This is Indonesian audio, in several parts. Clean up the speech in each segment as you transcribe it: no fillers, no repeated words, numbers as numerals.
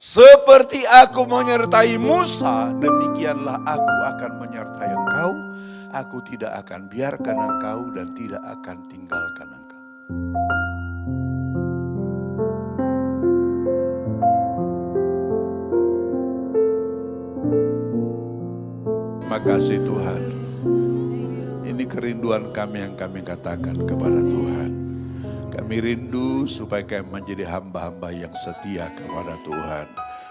Seperti aku menyertai Musa, demikianlah aku akan menyertai engkau. Aku tidak akan biarkan engkau dan tidak akan tinggalkan engkau. Terima kasih Tuhan. Ini kerinduan kami yang kami katakan kepada Tuhan. Kami rindu supaya kami menjadi hamba-hamba yang setia kepada Tuhan.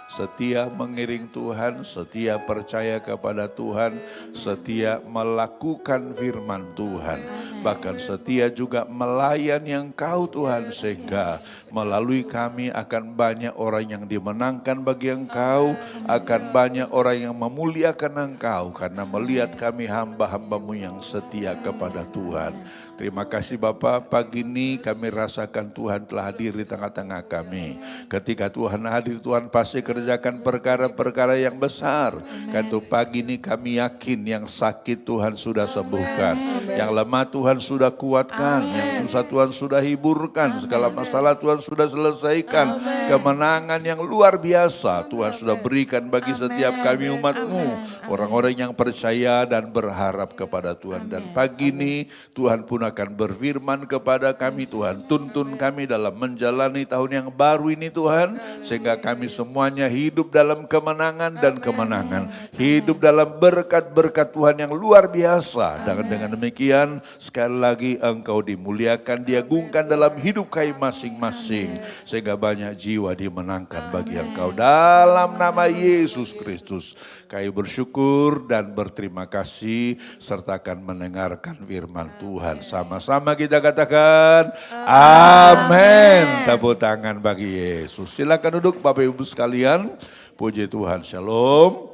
Setia mengiring Tuhan, setia percaya kepada Tuhan, setia melakukan firman Tuhan. Bahkan setia juga melayani Engkau Tuhan, sehingga melalui kami akan banyak orang yang dimenangkan bagi Engkau, akan banyak orang yang memuliakan Engkau, karena melihat kami hamba-hambamu yang setia kepada Tuhan. Terima kasih Bapak, pagi ini kami rasakan Tuhan telah hadir di tengah-tengah kami. Ketika Tuhan hadir, Tuhan pasti kerjakan perkara-perkara yang besar. Karena pagi ini kami yakin yang sakit Tuhan sudah sembuhkan. Yang lemah Tuhan sudah kuatkan. Yang susah Tuhan sudah hiburkan. Segala masalah Tuhan sudah selesaikan. Kemenangan yang luar biasa Tuhan sudah berikan bagi setiap kami umat-Mu. Orang-orang yang percaya dan berharap kepada Tuhan. Dan pagi ini Tuhan pun akan berfirman kepada kami, Tuhan tuntun kami dalam menjalani tahun yang baru ini Tuhan, sehingga kami semuanya hidup dalam kemenangan dan kemenangan, hidup dalam berkat-berkat Tuhan yang luar biasa. Dan dengan demikian sekali lagi Engkau dimuliakan, diagungkan dalam hidup kami masing-masing, sehingga banyak jiwa dimenangkan bagi Engkau. Dalam nama Yesus Kristus kami bersyukur dan berterima kasih, serta akan mendengarkan firman Tuhan. Sama-sama kita katakan amin. Tepuk tangan bagi Yesus. Silakan duduk Bapak Ibu sekalian. Puji Tuhan. Shalom.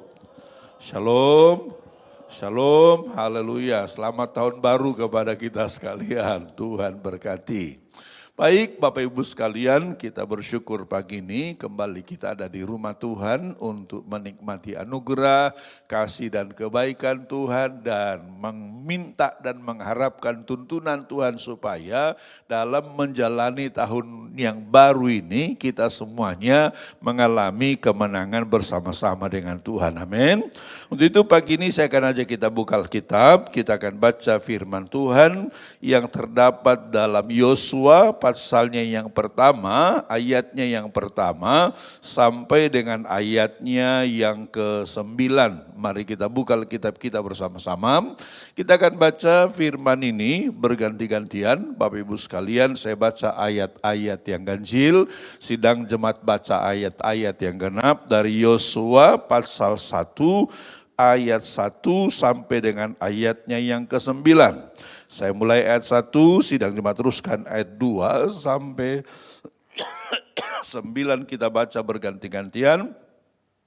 Shalom. Shalom. Haleluya. Selamat tahun baru kepada kita sekalian. Tuhan berkati. Baik Bapak Ibu sekalian, kita bersyukur pagi ini kembali kita ada di rumah Tuhan untuk menikmati anugerah, kasih dan kebaikan Tuhan, dan meminta dan mengharapkan tuntunan Tuhan supaya dalam menjalani tahun yang baru ini kita semuanya mengalami kemenangan bersama-sama dengan Tuhan. Amin. Untuk itu pagi ini saya akan ajak kita buka Alkitab, kita akan baca firman Tuhan yang terdapat dalam Yosua pasalnya yang pertama, ayatnya yang pertama sampai dengan ayatnya yang ke-9. Mari kita buka Alkitab kita bersama-sama. Kita akan baca firman ini berganti-gantian. Bapak Ibu sekalian, saya baca ayat-ayat yang ganjil, sidang jemaat baca ayat-ayat yang genap dari Yosua pasal 1 ayat 1 sampai dengan ayatnya yang ke-9. Saya mulai ayat 1, sidang jemaat teruskan ayat 2 sampai 9 kita baca berganti-gantian.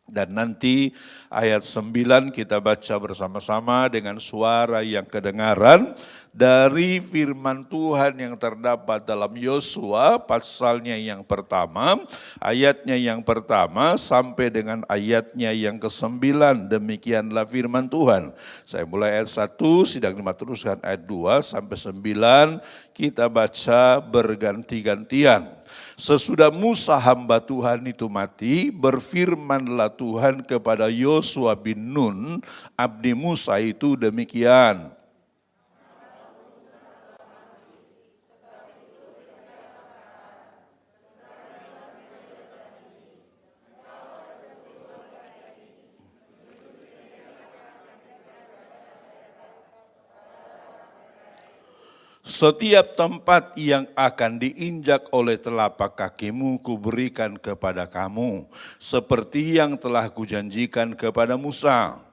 Dan nanti ayat 9 kita baca bersama-sama dengan suara yang kedengaran dari firman Tuhan yang terdapat dalam Yosua pasalnya yang pertama, ayatnya yang pertama sampai dengan ayatnya yang ke-9. Demikianlah firman Tuhan. Saya mulai ayat 1, sidang jemaat teruskan ayat 2 sampai 9, kita baca berganti-gantian. Sesudah Musa hamba Tuhan itu mati, berfirmanlah Tuhan kepada Yosua bin Nun, abdi Musa itu demikian. Setiap tempat yang akan diinjak oleh telapak kakimu kuberikan kepada kamu, seperti yang telah kujanjikan kepada Musa.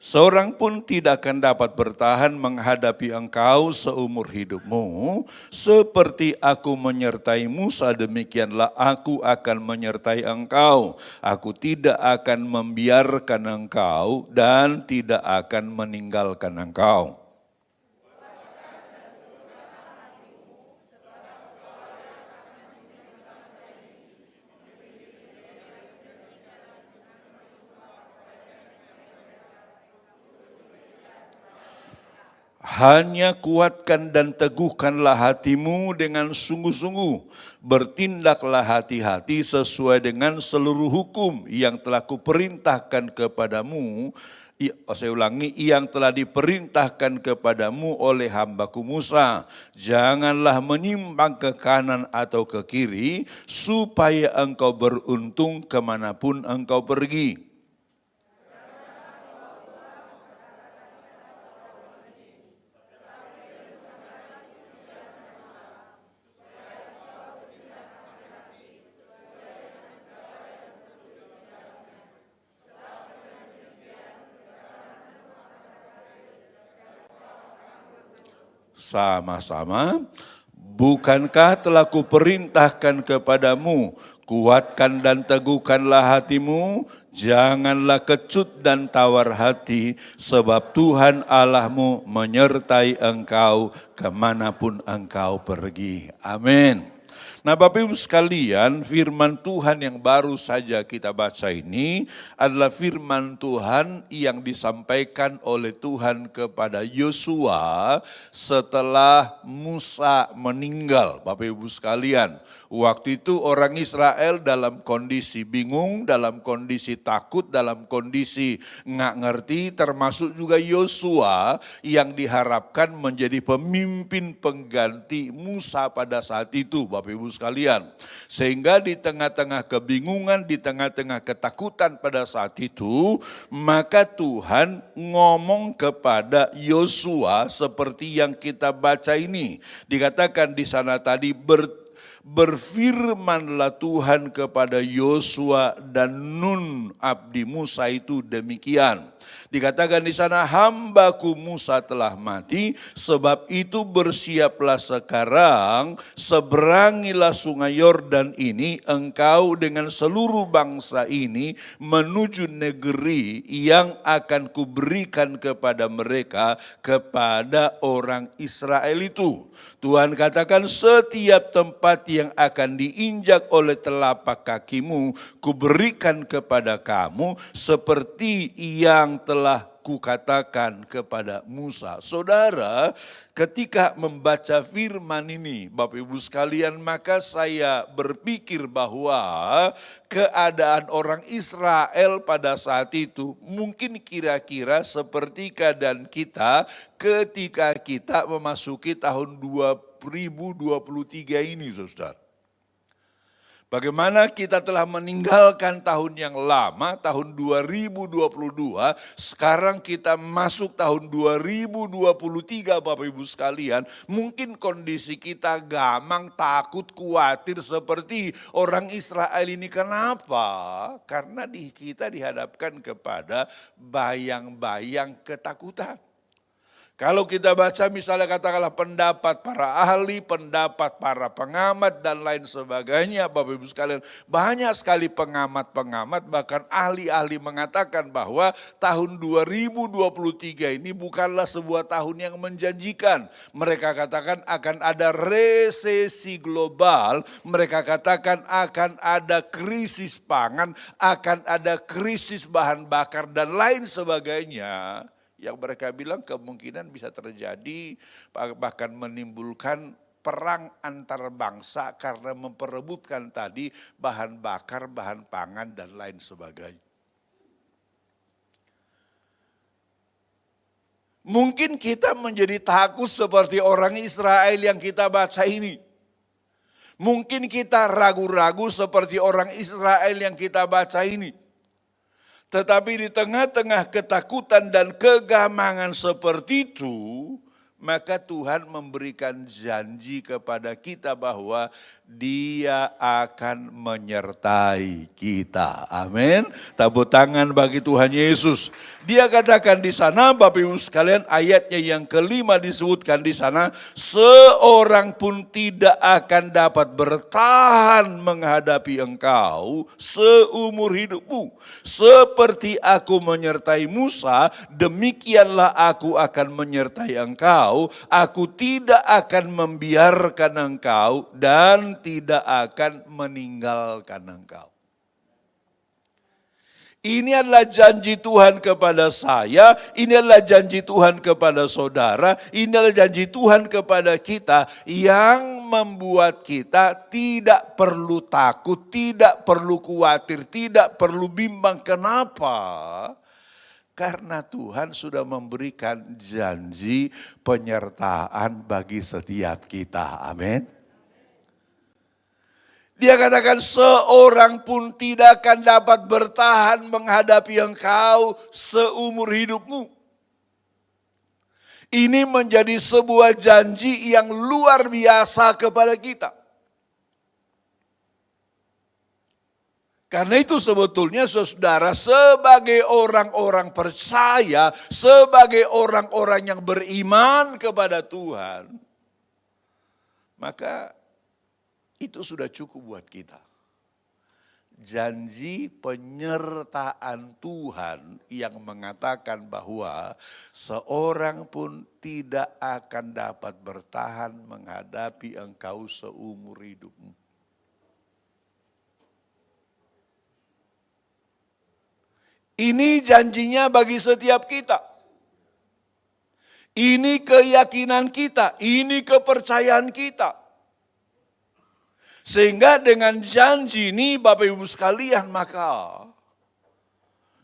Seorang pun tidak akan dapat bertahan menghadapi engkau seumur hidupmu. Seperti aku menyertai Musa, demikianlah aku akan menyertai engkau. Aku tidak akan membiarkan engkau dan tidak akan meninggalkan engkau. Hanya kuatkan dan teguhkanlah hatimu dengan sungguh-sungguh. Bertindaklah hati-hati sesuai dengan seluruh hukum yang telah kuperintahkan kepadamu. Saya ulangi, yang telah diperintahkan kepadamu oleh hambaku Musa. Janganlah menyimpang ke kanan atau ke kiri, supaya engkau beruntung kemanapun engkau pergi. Sama-sama, bukankah telah kuperintahkan kepadamu, kuatkan dan teguhkanlah hatimu, janganlah kecut dan tawar hati, sebab Tuhan Allahmu menyertai engkau kemanapun engkau pergi. Amin. Nah Bapak Ibu sekalian, firman Tuhan yang baru saja kita baca ini adalah firman Tuhan yang disampaikan oleh Tuhan kepada Yosua setelah Musa meninggal. Bapak Ibu sekalian, waktu itu orang Israel dalam kondisi bingung, dalam kondisi takut, dalam kondisi nggak ngerti, termasuk juga Yosua yang diharapkan menjadi pemimpin pengganti Musa pada saat itu, Bapak Ibu sekalian. Sehingga di tengah-tengah kebingungan, di tengah-tengah ketakutan pada saat itu, maka Tuhan ngomong kepada Yosua seperti yang kita baca ini. Dikatakan di sana tadi, berfirmanlah Tuhan kepada Yosua dan Nun abdi Musa itu demikian. Dikatakan di sana, hambaku Musa telah mati, sebab itu bersiaplah sekarang, seberangilah sungai Yordan ini, engkau dengan seluruh bangsa ini menuju negeri yang akan kuberikan kepada mereka, kepada orang Israel itu. Tuhan katakan, setiap tempat yang akan diinjak oleh telapak kakimu, kuberikan kepada kamu seperti yang telah kukatakan kepada Musa. Saudara, ketika membaca firman ini, Bapak Ibu sekalian, maka saya berpikir bahwa keadaan orang Israel pada saat itu mungkin kira-kira seperti keadaan kita ketika kita memasuki tahun 2023 ini, saudara. Bagaimana kita telah meninggalkan tahun yang lama, tahun 2022, sekarang kita masuk tahun 2023 Bapak Ibu sekalian. Mungkin kondisi kita gamang, takut, khawatir seperti orang Israel ini. Kenapa? Karena kita dihadapkan kepada bayang-bayang ketakutan. Kalau kita baca misalnya katakanlah pendapat para ahli, pendapat para pengamat dan lain sebagainya, Bapak Ibu sekalian, banyak sekali pengamat-pengamat bahkan ahli-ahli mengatakan bahwa tahun 2023 ini bukanlah sebuah tahun yang menjanjikan. Mereka katakan akan ada resesi global, mereka katakan akan ada krisis pangan, akan ada krisis bahan bakar dan lain sebagainya. Yang mereka bilang kemungkinan bisa terjadi, bahkan menimbulkan perang antar bangsa karena memperebutkan tadi bahan bakar, bahan pangan dan lain sebagainya. Mungkin kita menjadi takut seperti orang Israel yang kita baca ini. Mungkin kita ragu-ragu seperti orang Israel yang kita baca ini. Tetapi di tengah-tengah ketakutan dan kegamangan seperti itu, maka Tuhan memberikan janji kepada kita bahwa Dia akan menyertai kita. Amin. Tepuk tangan bagi Tuhan Yesus. Dia katakan di sana, Bapak Ibu sekalian, ayatnya yang kelima disebutkan di sana, seorang pun tidak akan dapat bertahan menghadapi engkau seumur hidupmu. Seperti aku menyertai Musa, demikianlah aku akan menyertai engkau. Aku tidak akan membiarkan engkau dan tidak akan meninggalkan engkau. Ini adalah janji Tuhan kepada saya, ini adalah janji Tuhan kepada saudara, ini adalah janji Tuhan kepada kita yang membuat kita tidak perlu takut, tidak perlu khawatir, tidak perlu bimbang. Kenapa? Karena Tuhan sudah memberikan janji penyertaan bagi setiap kita. Amin. Dia katakan seorang pun tidak akan dapat bertahan menghadapi engkau seumur hidupmu. Ini menjadi sebuah janji yang luar biasa kepada kita. Karena itu sebetulnya saudara, sebagai orang-orang percaya, sebagai orang-orang yang beriman kepada Tuhan, maka itu sudah cukup buat kita. Janji penyertaan Tuhan yang mengatakan bahwa seorang pun tidak akan dapat bertahan menghadapi engkau seumur hidupmu. Ini janjinya bagi setiap kita. Ini keyakinan kita, ini kepercayaan kita. Sehingga dengan janji ini Bapak Ibu sekalian, maka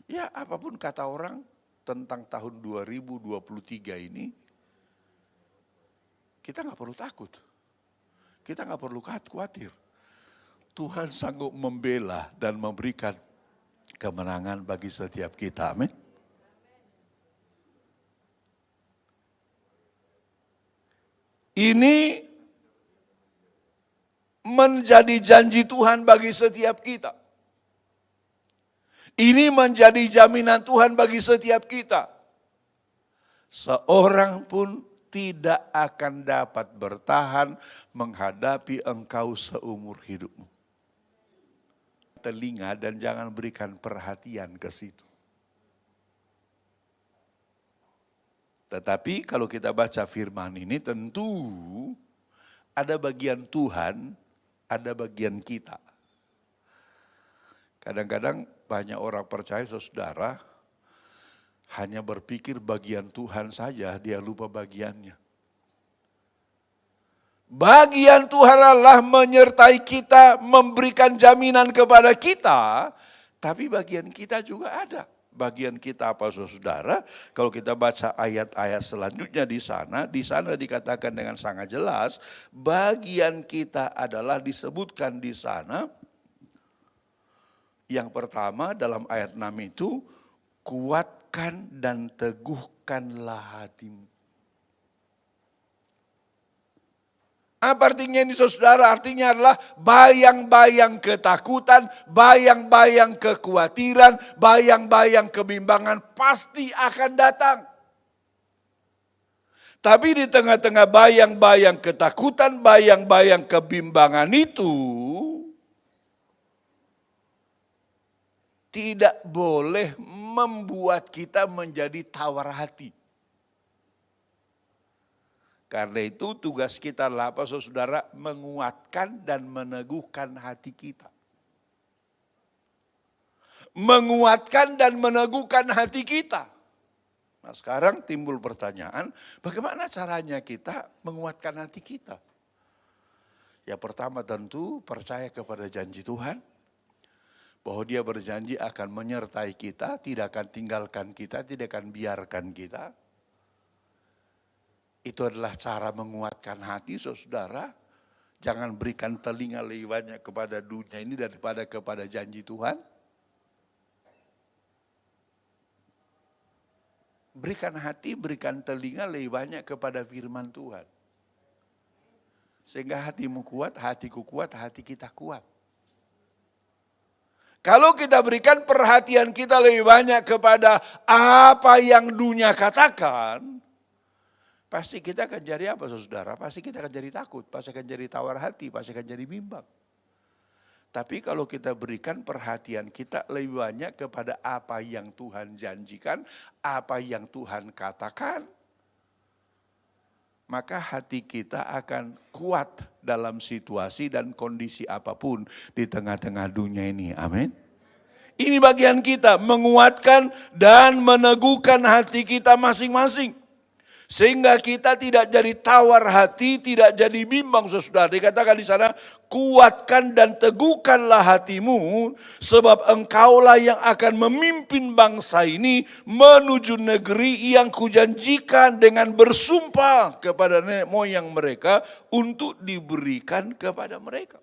ya apapun kata orang tentang tahun 2023 ini, kita gak perlu takut. Kita gak perlu khawatir. Tuhan sanggup membela dan memberikan kemenangan bagi setiap kita. Amin. Ini menjadi janji Tuhan bagi setiap kita. Ini menjadi jaminan Tuhan bagi setiap kita. Seorang pun tidak akan dapat bertahan menghadapi engkau seumur hidupmu. Telinga dan jangan berikan perhatian ke situ. Tetapi kalau kita baca firman ini tentu ada bagian Tuhan, ada bagian kita. Kadang-kadang banyak orang percaya saudara hanya berpikir bagian Tuhan saja, dia lupa bagiannya. Bagian Tuhan adalah menyertai kita, memberikan jaminan kepada kita, tapi bagian kita juga ada. Bagian kita apa saudara? Kalau kita baca ayat-ayat selanjutnya di sana dikatakan dengan sangat jelas, bagian kita adalah disebutkan di sana. Yang pertama dalam ayat 6 itu, kuatkan dan teguhkanlah hatimu. Apa artinya ini saudara? Artinya adalah bayang-bayang ketakutan, bayang-bayang kekhawatiran, bayang-bayang kebimbangan pasti akan datang. Tapi di tengah-tengah bayang-bayang ketakutan, bayang-bayang kebimbangan itu, tidak boleh membuat kita menjadi tawar hati. Karena itu tugas kita adalah apa saudara? Menguatkan dan meneguhkan hati kita. Menguatkan dan meneguhkan hati kita. Nah sekarang timbul pertanyaan, bagaimana caranya kita menguatkan hati kita? Ya pertama tentu percaya kepada janji Tuhan. Bahwa dia berjanji akan menyertai kita, tidak akan tinggalkan kita, tidak akan biarkan kita. Itu adalah cara menguatkan hati saudara. Jangan berikan telinga lebih banyak kepada dunia ini daripada kepada janji Tuhan. Berikan hati, berikan telinga lebih banyak kepada firman Tuhan. Sehingga hatimu kuat, hatiku kuat, hati kita kuat. Kalau kita berikan perhatian kita lebih banyak kepada apa yang dunia katakan, pasti kita akan jadi apa saudara? Pasti kita akan jadi takut, pasti akan jadi tawar hati, pasti akan jadi bimbang. Tapi kalau kita berikan perhatian kita lebih banyak kepada apa yang Tuhan janjikan, apa yang Tuhan katakan, maka hati kita akan kuat dalam situasi dan kondisi apapun di tengah-tengah dunia ini. Amin. Ini bagian kita, menguatkan dan meneguhkan hati kita masing-masing. Sehingga kita tidak jadi tawar hati, tidak jadi bimbang saudara. Dikatakan di sana, kuatkan dan teguhkanlah hatimu, sebab engkaulah yang akan memimpin bangsa ini menuju negeri yang kujanjikan dengan bersumpah kepada nenek moyang mereka untuk diberikan kepada mereka.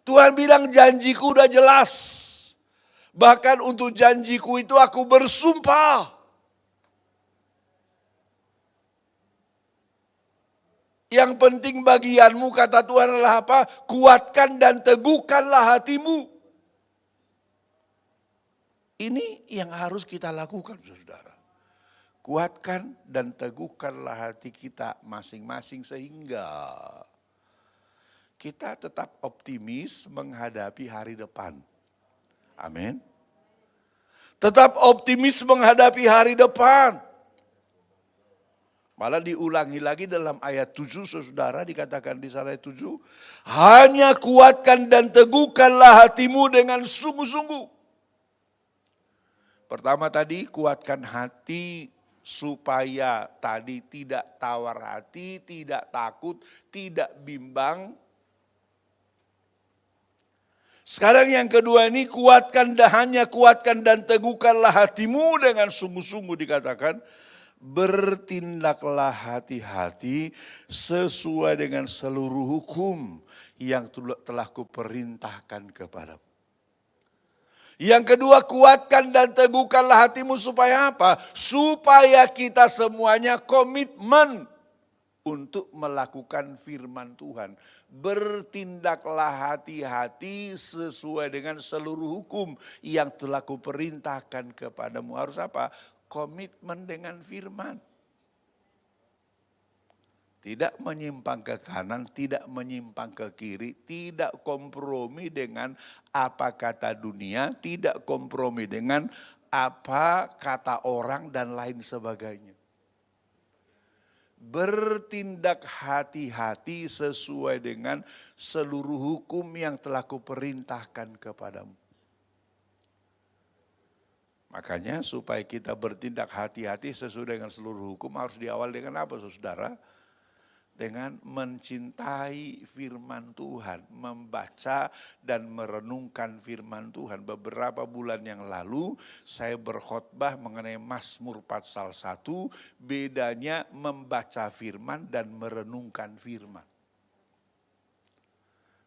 Tuhan bilang janjiku udah jelas. Bahkan untuk janjiku itu aku bersumpah. Yang penting bagianmu kata Tuhan adalah apa? Kuatkan dan teguhkanlah hatimu. Ini yang harus kita lakukan saudara. Kuatkan dan teguhkanlah hati kita masing-masing sehingga kita tetap optimis menghadapi hari depan. Amin. Tetap optimis menghadapi hari depan. Malah diulangi lagi dalam ayat 7 saudara, dikatakan di sana ayat 7. Hanya kuatkan dan teguhkanlah hatimu dengan sungguh-sungguh. Pertama tadi kuatkan hati supaya tadi tidak tawar hati, tidak takut, tidak bimbang. Sekarang yang kedua ini hanya kuatkan dan teguhkanlah hatimu dengan sungguh-sungguh dikatakan. Bertindaklah hati-hati sesuai dengan seluruh hukum yang telah kuperintahkan kepadamu. Yang kedua kuatkan dan teguhkanlah hatimu supaya apa? Supaya kita semuanya komitmen untuk melakukan firman Tuhan. Bertindaklah hati-hati sesuai dengan seluruh hukum yang telah kuperintahkan kepadamu. Harus apa? Komitmen dengan firman. Tidak menyimpang ke kanan, tidak menyimpang ke kiri, tidak kompromi dengan apa kata dunia, tidak kompromi dengan apa kata orang dan lain sebagainya. Bertindak hati-hati sesuai dengan seluruh hukum yang telah kuperintahkan kepadamu. Makanya supaya kita bertindak hati-hati sesuai dengan seluruh hukum harus diawali dengan apa saudara? Dengan mencintai firman Tuhan, membaca dan merenungkan firman Tuhan. Beberapa bulan yang lalu saya berkhotbah mengenai Mazmur pasal 1, bedanya membaca firman dan merenungkan firman.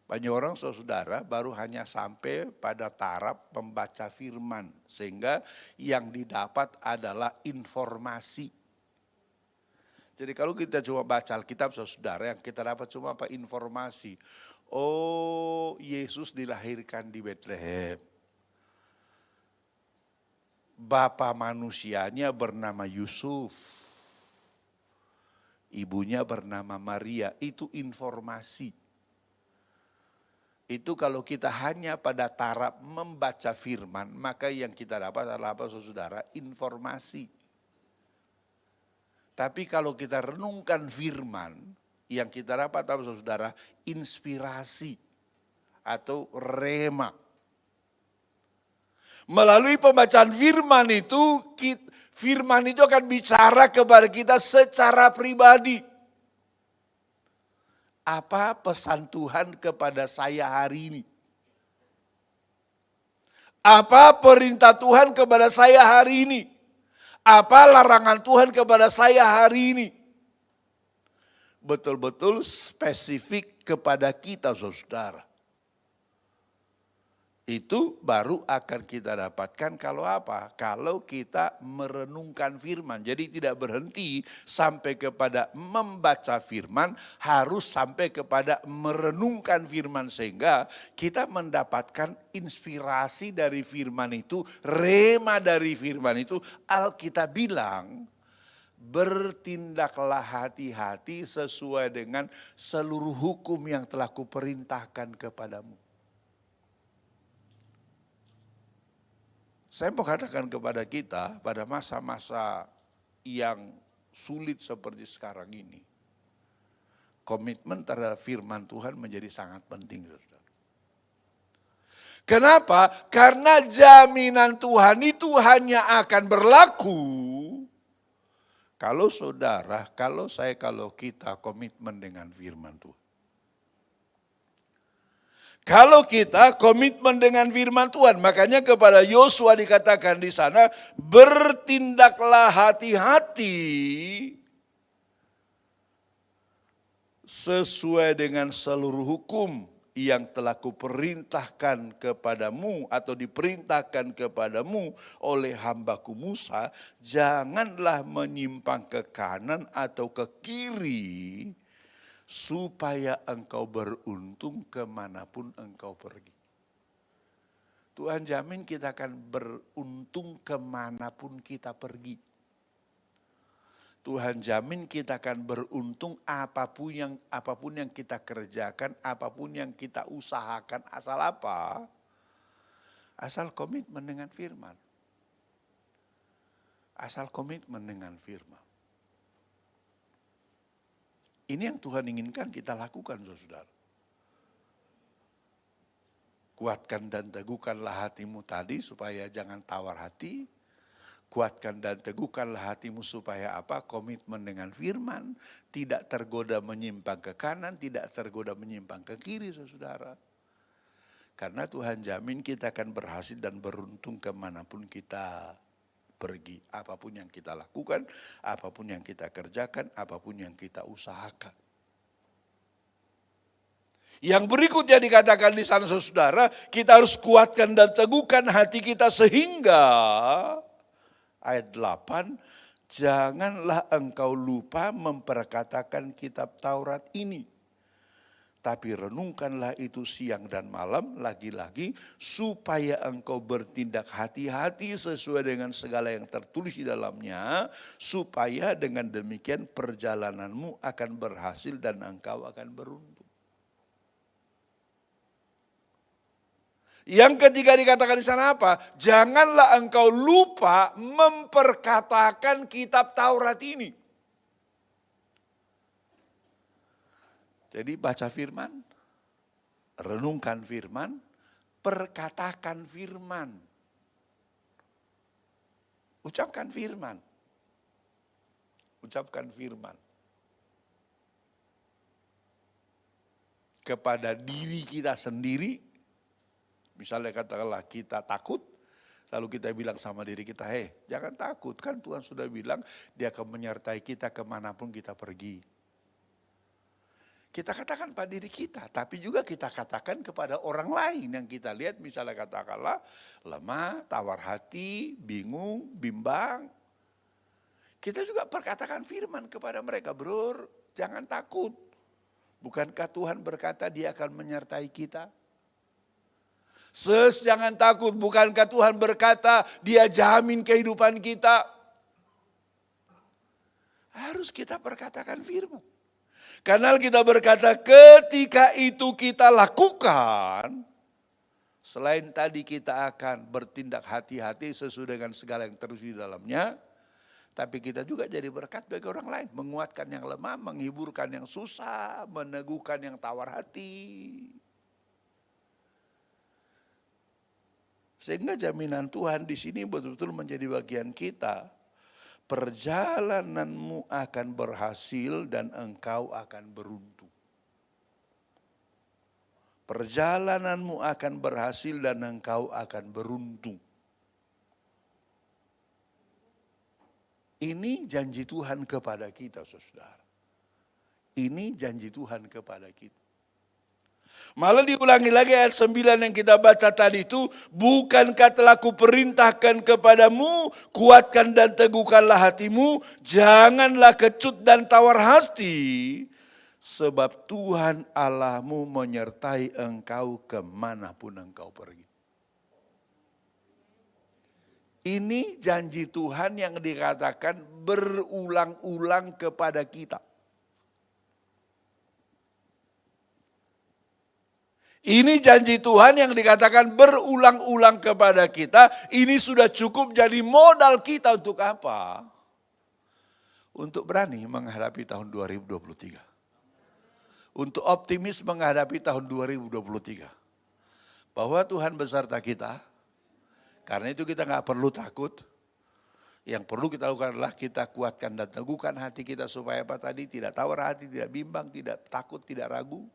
Banyak orang saudara baru hanya sampai pada taraf membaca firman, sehingga yang didapat adalah informasi. Jadi kalau kita cuma baca Alkitab saudara, yang kita dapat cuma apa? Informasi. Oh, Yesus dilahirkan di Betlehem. Bapa manusianya bernama Yusuf. Ibunya bernama Maria. Itu informasi. Itu kalau kita hanya pada taraf membaca firman, maka yang kita dapat adalah apa saudara? Informasi. Tapi kalau kita renungkan firman, yang kita dapat apa saudara? Inspirasi atau rema. Melalui pembacaan firman itu akan bicara kepada kita secara pribadi. Apa pesan Tuhan kepada saya hari ini? Apa perintah Tuhan kepada saya hari ini? Apa larangan Tuhan kepada saya hari ini? Betul-betul spesifik kepada kita saudara. Itu baru akan kita dapatkan kalau apa? Kalau kita merenungkan firman. Jadi tidak berhenti sampai kepada membaca firman, harus sampai kepada merenungkan firman. Sehingga kita mendapatkan inspirasi dari firman itu, rema dari firman itu. Alkitab bilang, bertindaklah hati-hati sesuai dengan seluruh hukum yang telah kuperintahkan kepadamu. Saya mau katakan kepada kita pada masa-masa yang sulit seperti sekarang ini, komitmen terhadap firman Tuhan menjadi sangat penting, saudara. Kenapa? Karena jaminan Tuhan itu hanya akan berlaku kalau saudara, kalau kita komitmen dengan firman Tuhan. Kalau kita komitmen dengan firman Tuhan, makanya kepada Yosua dikatakan di sana, bertindaklah hati-hati sesuai dengan seluruh hukum yang telah kuperintahkan kepadamu atau diperintahkan kepadamu oleh hambaku Musa, janganlah menyimpang ke kanan atau ke kiri, supaya engkau beruntung kemanapun engkau pergi. Tuhan jamin kita akan beruntung kemanapun kita pergi. Tuhan jamin kita akan beruntung apapun yang kita kerjakan, apapun yang kita usahakan, asal apa? Asal komitmen dengan firman. Asal komitmen dengan firman. Ini yang Tuhan inginkan kita lakukan, saudara. Kuatkan dan teguhkanlah hatimu tadi supaya jangan tawar hati. Kuatkan dan teguhkanlah hatimu supaya apa? Komitmen dengan firman. Tidak tergoda menyimpang ke kanan, tidak tergoda menyimpang ke kiri, saudara. Karena Tuhan jamin kita akan berhasil dan beruntung kemanapun kita pergi. Apapun yang kita lakukan, apapun yang kita kerjakan, apapun yang kita usahakan. Yang berikutnya dikatakan di sana, saudara, kita harus kuatkan dan teguhkan hati kita sehingga ayat 8, janganlah engkau lupa memperkatakan kitab Taurat ini. Tapi renungkanlah itu siang dan malam, lagi-lagi supaya engkau bertindak hati-hati sesuai dengan segala yang tertulis di dalamnya, supaya dengan demikian perjalananmu akan berhasil dan engkau akan beruntung. Yang ketiga dikatakan di sana apa? Janganlah engkau lupa memperkatakan kitab Taurat ini. Jadi baca firman, renungkan firman, perkatakan firman. Ucapkan firman. Ucapkan firman. Kepada diri kita sendiri. Misalnya katakanlah kita takut, lalu kita bilang sama diri kita, jangan takut, kan Tuhan sudah bilang dia akan menyertai kita kemanapun kita pergi. Kita katakan pada diri kita, tapi juga kita katakan kepada orang lain yang kita lihat, misalnya katakanlah lemah, tawar hati, bingung, bimbang. Kita juga perkatakan firman kepada mereka, bro, jangan takut. Bukankah Tuhan berkata dia akan menyertai kita? Jangan takut, bukankah Tuhan berkata dia jamin kehidupan kita? Harus kita perkatakan firman. Karena kita berkata ketika itu kita lakukan, selain tadi kita akan bertindak hati-hati sesuai dengan segala yang tertulis di dalamnya, tapi kita juga jadi berkat bagi orang lain. Menguatkan yang lemah, menghiburkan yang susah, meneguhkan yang tawar hati. Sehingga jaminan Tuhan di sini betul-betul menjadi bagian kita. Perjalananmu akan berhasil dan engkau akan beruntung. Perjalananmu akan berhasil dan engkau akan beruntung. Ini janji Tuhan kepada kita, saudara. Ini janji Tuhan kepada kita. Malah diulangi lagi ayat 9 yang kita baca tadi itu, bukankah telah kuperintahkan kepadamu, kuatkan dan teguhkanlah hatimu, janganlah kecut dan tawar hati, sebab Tuhan Allahmu menyertai engkau kemanapun engkau pergi. Ini janji Tuhan yang dikatakan berulang-ulang kepada kita. Ini janji Tuhan yang dikatakan berulang-ulang kepada kita. Ini sudah cukup jadi modal kita untuk apa? Untuk berani menghadapi tahun 2023. Untuk optimis menghadapi tahun 2023. bahwa Tuhan beserta kita. Karena itu kita nggak perlu takut. Yang perlu kita lakukan adalah kita kuatkan dan teguhkan hati kita supaya apa tadi? Tidak tawar hati, tidak bimbang, tidak takut, tidak ragu.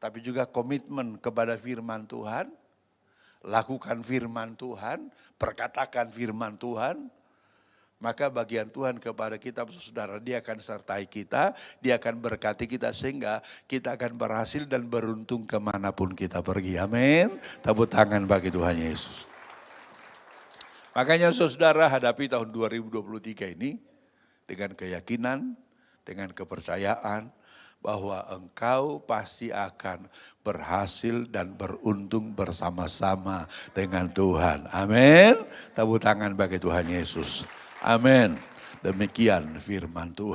Tapi juga komitmen kepada firman Tuhan. Lakukan firman Tuhan, perkatakan firman Tuhan. Maka bagian Tuhan kepada kita saudara, dia akan sertai kita, dia akan berkati kita sehingga kita akan berhasil dan beruntung kemanapun kita pergi. Amin. Tepuk tangan bagi Tuhan Yesus. Makanya saudara hadapi tahun 2023 ini dengan keyakinan, dengan kepercayaan bahwa engkau pasti akan berhasil dan beruntung bersama-sama dengan Tuhan. Amin. Tepuk tangan bagi Tuhan Yesus. Amin. Demikian firman Tuhan.